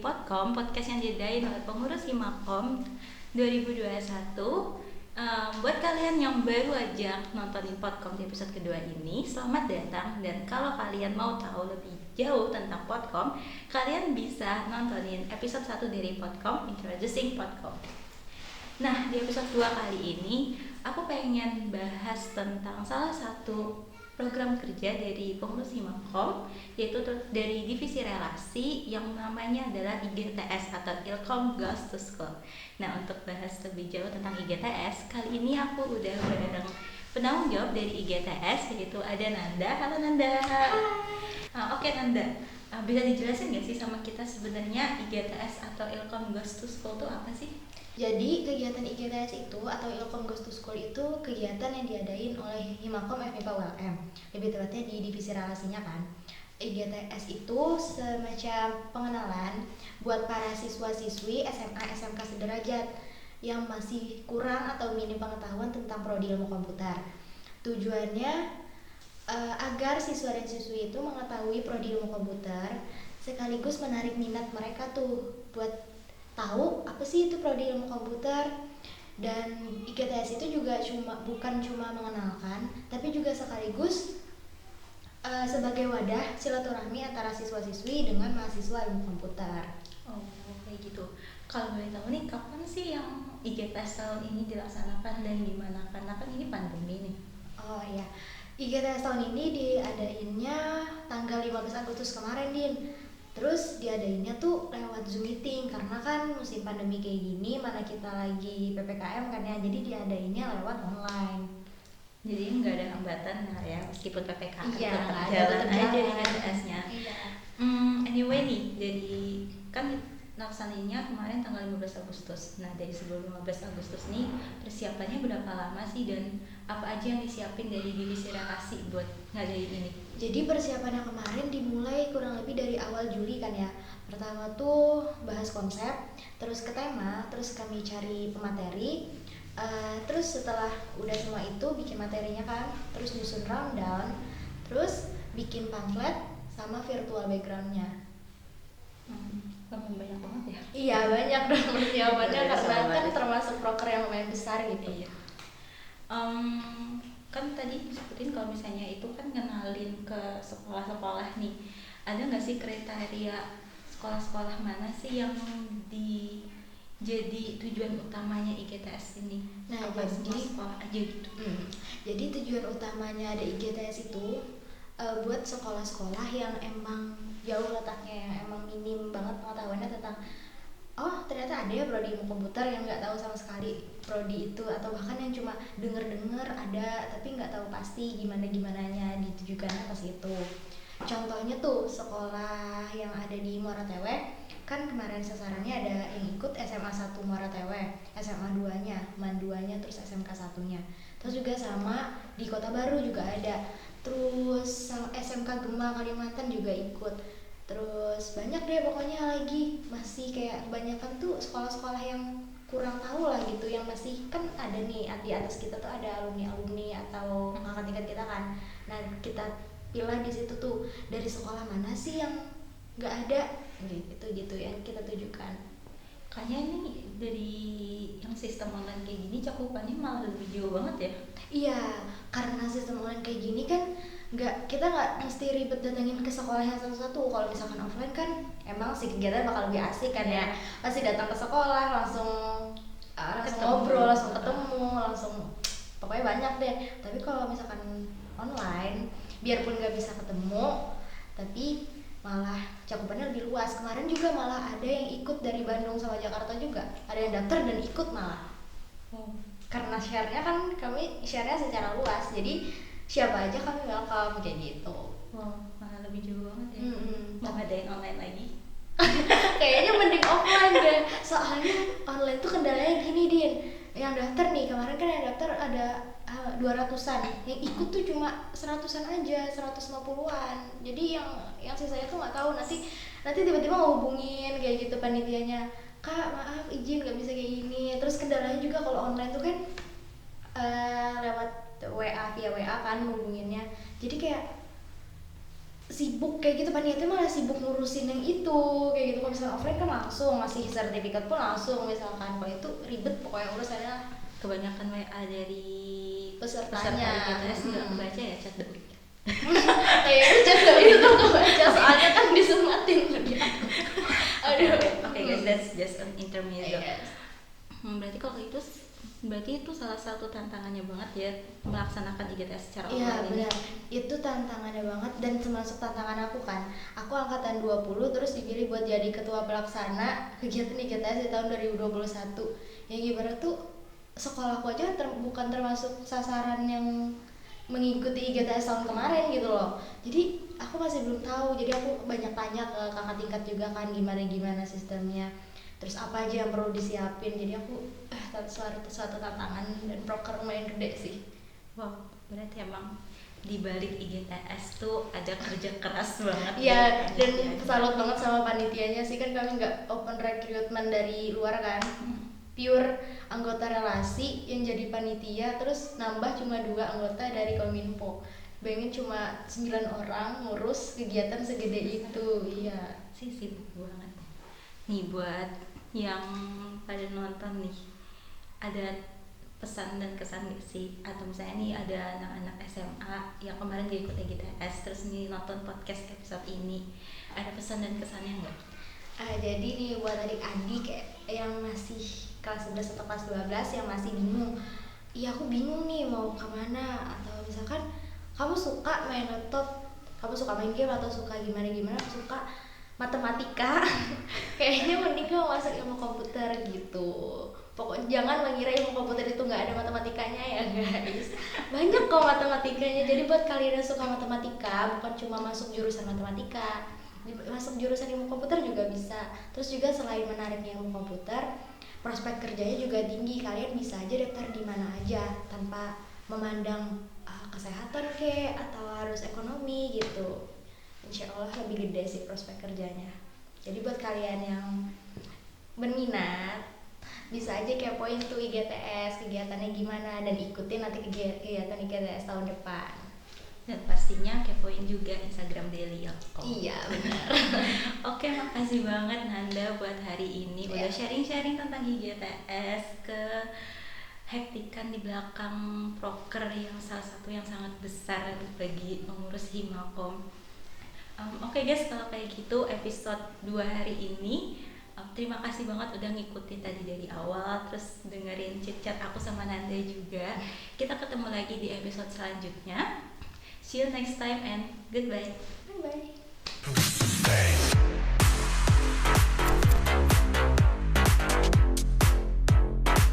Podcast, podcast yang diadain oleh pengurus Himakom 2021. Buat kalian yang baru aja nontonin Podcast di episode kedua ini, selamat datang. Dan kalau kalian mau tahu lebih jauh tentang Podcast, kalian bisa nontonin episode 1 dari Podcast, Introducing Podcast. Nah, di episode 2 kali ini, aku pengen bahas tentang salah satu program kerja dari pengurus Himakom, yaitu dari divisi relasi yang namanya adalah IGTS atau Ilkom Goes to School. Nah, untuk bahas lebih jauh tentang IGTS, kali ini aku udah bareng penanggung jawab dari IGTS, yaitu ada Nanda. Halo Nanda. Oke Nanda, bisa dijelasin nggak sih sama kita sebenarnya IGTS atau Ilkom Goes to School itu apa sih? Jadi kegiatan IGTS itu atau Ilkom Goes to School itu kegiatan yang diadain oleh Himakom FMIPA ULM, lebih tepatnya di divisi relasinya kan. IGTS itu semacam pengenalan buat para siswa-siswi SMA SMK sederajat yang masih kurang atau minim pengetahuan tentang prodi ilmu komputer. Tujuannya agar siswa dan siswi itu mengetahui prodi ilmu komputer sekaligus menarik minat mereka tuh buat tahu apa sih itu prodi ilmu komputer. Dan IGTS itu juga bukan cuma mengenalkan, tapi juga sekaligus sebagai wadah silaturahmi antara siswa-siswi dengan mahasiswa ilmu komputer. Oh, kayak gitu. Kalau boleh tahu nih, kapan sih yang IGTS tahun ini dilaksanakan dan gimana? Karena kan ini pandemi nih. Oh iya, IGTS tahun ini diadainnya tanggal 15 Agustus kemarin, Din. Terus diadainnya tuh lewat Zoom meeting karena kan musim pandemi kayak gini, mana kita lagi PPKM kan ya, jadi diadainnya lewat online. Jadi nggak ada hambatan lah ya, meskipun PPKM Iya, tetap nggak ada, jalan tetap aja jalan. IGTS-nya. Iya. Anyway nih, jadi kan laksanainnya kemarin tanggal 15 Agustus. Nah, dari sebelum 15 Agustus nih, persiapannya berapa lama sih dan apa aja yang disiapin dari divisi relasi buat ngadain ini? Jadi persiapannya kemarin dimulai kurang lebih dari awal Juli kan ya. Pertama tuh bahas konsep, terus ke tema, terus kami cari pemateri. Terus setelah udah semua itu bikin materinya kan, terus nyusun rundown, terus bikin pamflet sama virtual backgroundnya. Banyak banget ya? Iya banyak dong persiapannya Luar biasa karena kan banget. termasuk proker yang lumayan besar gitu. Iya. Kan tadi disebutin kalau misalnya itu kan ngenalin ke sekolah-sekolah nih, ada nggak sih kriteria sekolah-sekolah mana sih yang jadi tujuan utamanya IGTS ini? Nah, Apa semua jadi sekolah aja gitu? Jadi tujuan utamanya ada IGTS itu buat sekolah-sekolah yang emang jauh letaknya, yang emang minim banget pengetahuannya tentang ternyata ada ya prodi ilmu komputer yang nggak tahu sama sekali prodi itu, atau bahkan yang cuma denger-denger ada tapi nggak tahu pasti gimananya ditujukannya ke situ. Contohnya tuh sekolah yang ada di Muara Tewe, kan kemarin sasarannya ada yang ikut SMA 1 Muara Tewe, SMA 2-nya, MAN 2-nya, terus SMK 1-nya. Terus juga sama di Kota Baru juga ada. Terus SMK Gema Kalimantan juga ikut. Terus banyak deh pokoknya lagi, masih kayak kebanyakan tuh sekolah-sekolah yang kurang tahu lah gitu, yang masih kan ada nih di atas kita tuh ada alumni atau kakak tingkat kita kan. Nah, kita pilih di situ tuh dari sekolah mana sih yang nggak ada gitu yang kita tujukan. Kayaknya ini dari yang sistem online kayak gini cakupannya malah lebih jauh banget ya? Iya, karena sistem online kayak gini kan kita nggak mesti ribet datengin ke sekolah yang satu-satu. Kalau misalkan offline kan emang sih kegiatan bakal lebih asik kan ya, pasti datang ke sekolah langsung ngobrol, langsung ketemu, langsung pokoknya banyak deh. Tapi kalau misalkan online, biarpun nggak bisa ketemu, tapi malah cakupannya lebih luas. Kemarin juga malah ada yang ikut dari Bandung sama Jakarta juga, ada yang daftar dan ikut malah. Karena share-nya kan kami share-nya secara luas, jadi siapa aja kami welcome kayak gitu. Malah lebih jauh banget ya. Mau ngadain online lagi? Kayaknya mending offline deh, soalnya online tuh kendalanya gini, Din. Yang daftar nih, kemarin kan yang daftar ada 200-an, yang ikut tuh cuma 100-an aja, 150-an. Jadi yang sisanya tuh nggak tahu, nanti tiba-tiba ngehubungin kayak gitu panitianya, Kak maaf izin nggak bisa kayak gini. Terus kendalanya juga kalau online tuh kan lewat WA, via WA kan hubunginnya, jadi kayak sibuk kayak gitu, panitia malah sibuk ngurusin yang itu kayak gitu. Kalau misalnya offline kan langsung ngasih sertifikat pun langsung misalkan, kalau itu ribet pokoknya urusannya. Kebanyakan WA dari Pesertanya. IGTS nggak baca ya chat the week. Kayaknya chat itu tuh kebaca soalnya kan disempatin dia. Oke guys, that's just an intermezzo. Yes. Berarti kalau itu berarti itu salah satu tantangannya banget ya melaksanakan IGTS secara Iya online ini. benar, itu tantangannya banget dan termasuk tantangan aku kan. Aku angkatan 20 terus dipilih buat jadi ketua pelaksana kegiatan IGTS di tahun 2021. Ya gimana tuh, sekolahku aja bukan termasuk sasaran yang mengikuti IGTS tahun kemarin gitu loh. Jadi aku masih belum tahu, jadi aku banyak tanya ke kakak tingkat juga kan gimana sistemnya, terus apa aja yang perlu disiapin. Jadi aku suatu tantangan dan proker lumayan gede sih. Wow, berarti emang di balik IGTS tuh ada kerja keras banget. Iya, dan ya. salut banget sama panitianya sih, kan kami nggak open recruitment dari luar kan, pure anggota relasi yang jadi panitia, terus nambah cuma 2 anggota dari Kominfo. Bayangin cuma 9 orang ngurus kegiatan segede itu. Iya Sih sibuk banget. Nih buat yang pada nonton nih, ada pesan dan kesan gak sih? Atau misalnya nih ada anak-anak SMA yang kemarin gak ikut IGTS terus nih nonton podcast episode ini, ada pesan dan kesannya nggak? jadi nih buat adik-adik yang masih kelas 11 atau kelas 12 yang masih bingung, iya aku bingung nih mau kemana, atau misalkan kamu suka main laptop, kamu suka main game, atau suka gimana suka matematika kayaknya mending kamu masuk ilmu komputer gitu. Pokoknya jangan mengira ilmu komputer itu nggak ada matematikanya ya guys, banyak kok matematikanya. Jadi buat kalian yang suka matematika, bukan cuma masuk jurusan matematika, masuk jurusan ilmu komputer juga bisa. Terus juga selain menarik ilmu komputer, prospek kerjanya juga tinggi. Kalian bisa aja daftar di mana aja tanpa memandang kesehatan atau harus ekonomi gitu. Insya Allah lebih gede sih prospek kerjanya. Jadi buat kalian yang berminat, bisa aja kepoin tuh IGTS kegiatannya gimana, dan ikutin nanti kegiatan IGTS tahun depan. Dan pastinya kepoin juga Instagram Daily Elko. Iya benar. Oke, makasih banget Nanda buat hari ini udah sharing-sharing tentang IGTS, ke hektikan di belakang proker yang salah satu yang sangat besar bagi pengurus Himakom. Oke guys, kalau kayak gitu episode 2 hari ini, terima kasih banget udah ngikutin tadi dari awal, terus dengerin chit-chat aku sama Nanda juga. Kita ketemu lagi di episode selanjutnya. See you next time and goodbye. Bye bye.